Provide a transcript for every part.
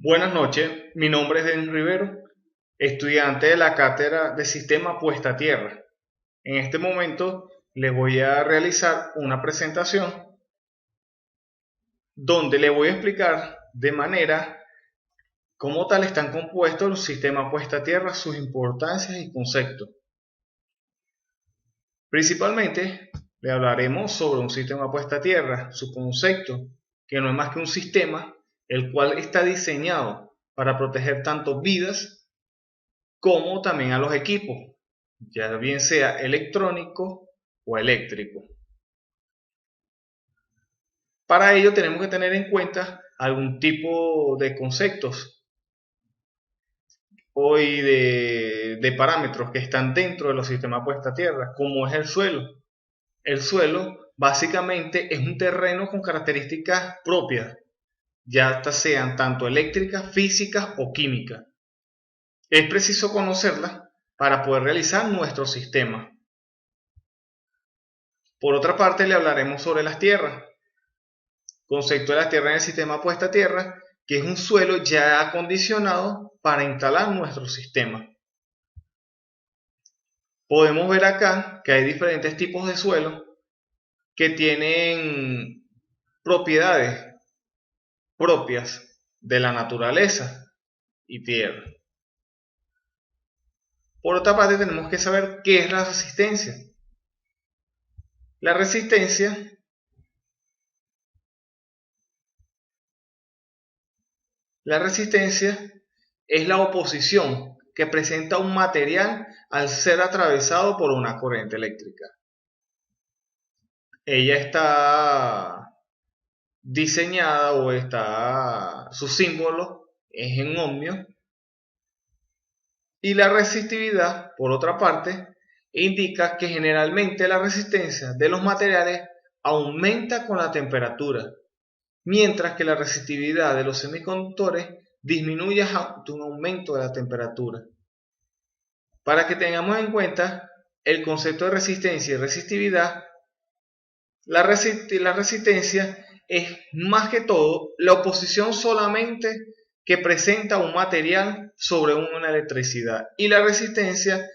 Buenas noches, mi nombre es Denis Rivero, estudiante de la cátedra de Sistema Puesta a Tierra. En este momento les voy a realizar una presentación donde le voy a explicar de manera cómo tal están compuestos los sistemas puesta a tierra, sus importancias y conceptos. Principalmente le hablaremos sobre un sistema puesta a tierra, su concepto, que no es más que un sistema el cual está diseñado para proteger tanto vidas como también a los equipos, ya bien sea electrónico o eléctrico. Para ello tenemos que tener en cuenta algún tipo de conceptos y de parámetros que están dentro de los sistemas puesta a tierra, como es el suelo. El suelo básicamente es un terreno con características propias, ya sean tanto eléctricas, físicas o químicas. Es preciso conocerlas para poder realizar nuestro sistema. Por otra parte, le hablaremos sobre las tierras. Concepto de las tierras en el sistema puesta a tierra, que es un suelo ya acondicionado para instalar nuestro sistema. Podemos ver acá que hay diferentes tipos de suelo que tienen propiedades propias de la naturaleza y tierra. Por otra parte, tenemos que saber qué es la resistencia. La resistencia La resistencia es la oposición que presenta un material al ser atravesado por una corriente eléctrica. Ella está diseñada su símbolo es en ohmio, y la resistividad, por otra parte, indica que generalmente la resistencia de los materiales aumenta con la temperatura, mientras que la resistividad de los semiconductores disminuye ante un aumento de la temperatura. Para que tengamos en cuenta el concepto de resistencia y resistividad, la resistencia es más que todo la oposición solamente que presenta un material sobre una electricidad, y la resistencia,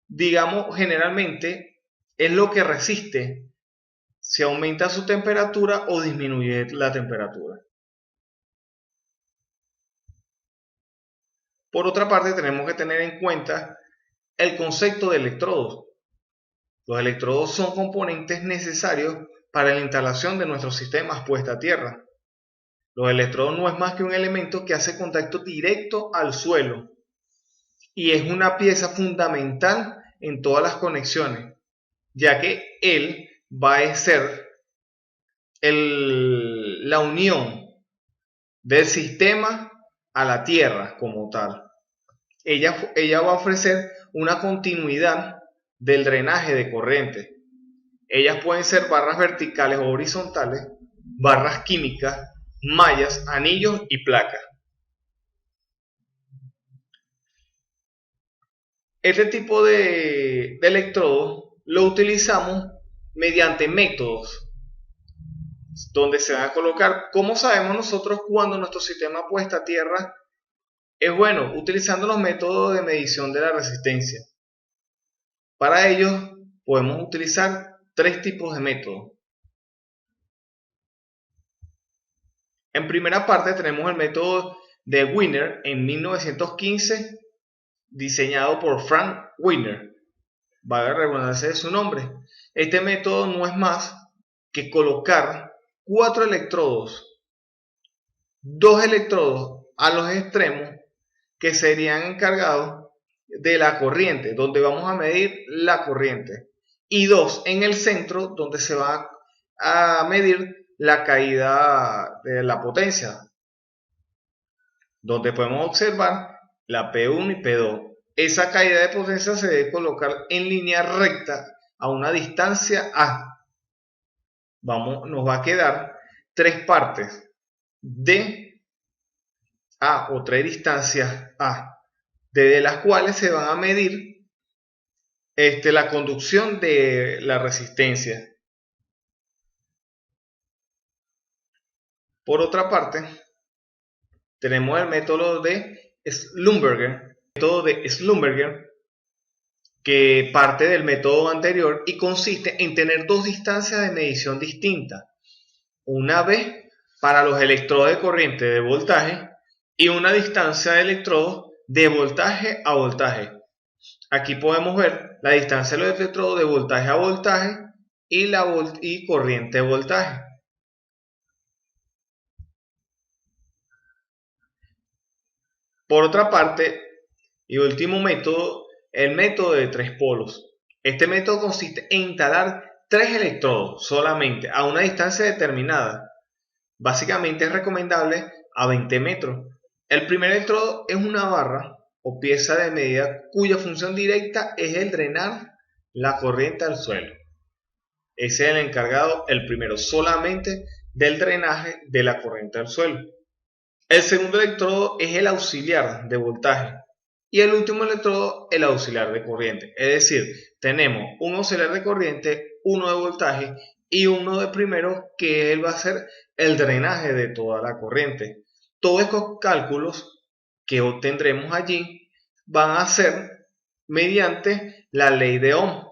digamos, generalmente es lo que resiste si aumenta su temperatura o disminuye la temperatura. Por otra parte, tenemos que tener en cuenta el concepto de electrodos. Los electrodos son componentes necesarios para la instalación de nuestros sistemas puesta a tierra. Los electrodos no es más que un elemento que hace contacto directo al suelo y es una pieza fundamental en todas las conexiones, ya que él va a ser la unión del sistema a la tierra como tal. Ella va a ofrecer una continuidad del drenaje de corriente. Ellas pueden ser barras verticales o horizontales, barras químicas, mallas, anillos y placas. Este tipo de electrodos lo utilizamos mediante métodos donde se van a colocar. ¿Cómo sabemos nosotros cuando nuestro sistema puesta a tierra es bueno? Utilizando los métodos de medición de la resistencia. Para ello podemos utilizar tres tipos de métodos. En primera parte tenemos el método de Wiener en 1915, diseñado por Frank Wiener, valga la redundancia de su nombre. Este método no es más que colocar 4 electrodos, 2 electrodos a los extremos que serían encargados de la corriente, donde vamos a medir la corriente, y 2 en el centro, donde se va a medir la caída de la potencia, donde podemos observar la P1 y P2. Esa caída de potencia se debe colocar en línea recta a una distancia A. Nos va a quedar 3 partes de A o 3 distancias A, desde las cuales se van a medir la conducción de la resistencia. Por otra parte, tenemos el método de Schlumberger, que parte del método anterior y consiste en tener dos distancias de medición distintas. Una vez para los electrodos de corriente de voltaje y una distancia de electrodos de voltaje a voltaje. Aquí podemos ver la distancia de los electrodos de voltaje a voltaje y corriente de voltaje. Por otra parte, y último método, el método de tres polos. Este método consiste en instalar tres electrodos solamente a una distancia determinada. Básicamente es recomendable a 20 metros. El primer electrodo es una barra o pieza de medida cuya función directa es el drenar la corriente al suelo. Ese es el encargado, el primero, solamente del drenaje de la corriente al suelo. El segundo electrodo es el auxiliar de voltaje y el último electrodo el auxiliar de corriente. Es decir, tenemos un auxiliar de corriente, uno de voltaje y uno de primero que él va a ser el drenaje de toda la corriente. Todos estos cálculos que obtendremos allí van a ser mediante la ley de Ohm.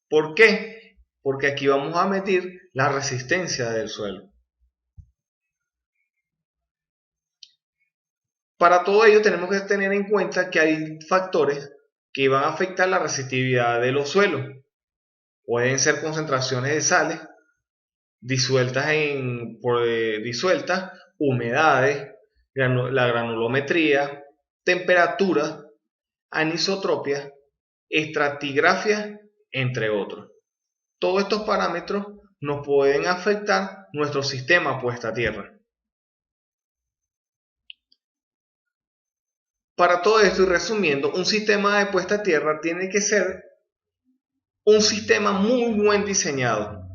¿Por qué? Porque aquí vamos a medir la resistencia del suelo. Para todo ello tenemos que tener en cuenta que hay factores que van a afectar la resistividad de los suelos. Pueden ser concentraciones de sales disueltas, humedades, la granulometría, temperatura, anisotropias, estratigrafía, entre otros. Todos estos parámetros nos pueden afectar nuestro sistema puesta a tierra. Para todo esto y resumiendo, un sistema de puesta a tierra tiene que ser un sistema muy buen diseñado,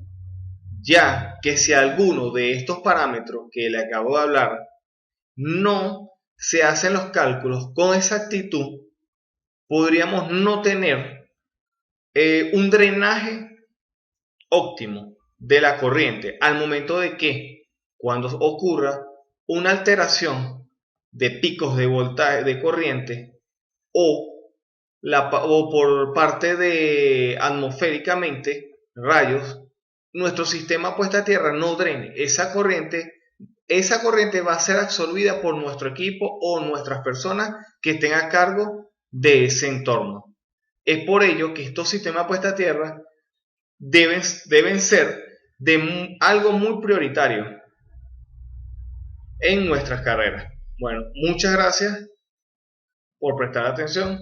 ya que si alguno de estos parámetros que le acabo de hablar no se hacen los cálculos con exactitud, podríamos no tener un drenaje óptimo de la corriente al momento de que cuando ocurra una alteración de picos de voltaje de corriente o, o por parte de atmosféricamente rayos, nuestro sistema puesta a tierra no drene esa corriente va a ser absorbida por nuestro equipo o nuestras personas que estén a cargo de ese entorno. Es por ello que estos sistemas puesta a tierra deben ser de algo muy prioritario en nuestras carreras. Bueno, muchas gracias por prestar atención.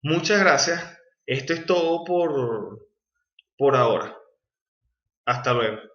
Muchas gracias. Esto es todo por ahora. Hasta luego.